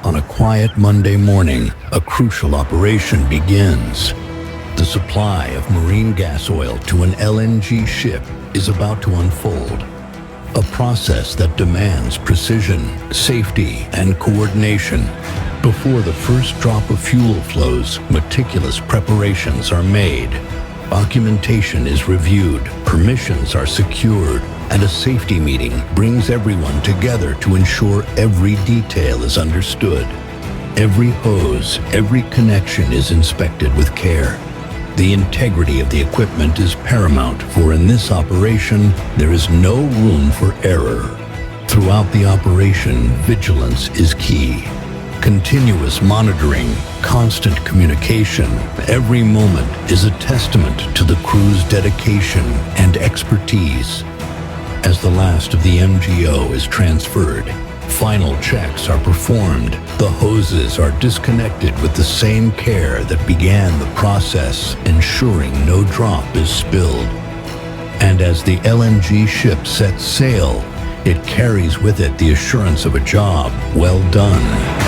On a quiet Monday morning, a crucial operation begins. The supply of marine gas oil to an LNG ship is about to unfold. A process that demands precision, safety, and coordination. Before the first drop of fuel flows, meticulous preparations are made. Documentation is reviewed, permissions are secured, and a safety meeting brings everyone together to ensure every detail is understood. Every hose, every connection is inspected with care. The integrity of the equipment is paramount, for in this operation, there is no room for error. Throughout the operation, vigilance is key. Continuous monitoring, constant communication, every moment is a testament to the crew's dedication and expertise. As the last of the MGO is transferred, final checks are performed. The hoses are disconnected with the same care that began the process, ensuring no drop is spilled. And as the LNG ship sets sail, it carries with it the assurance of a job well done.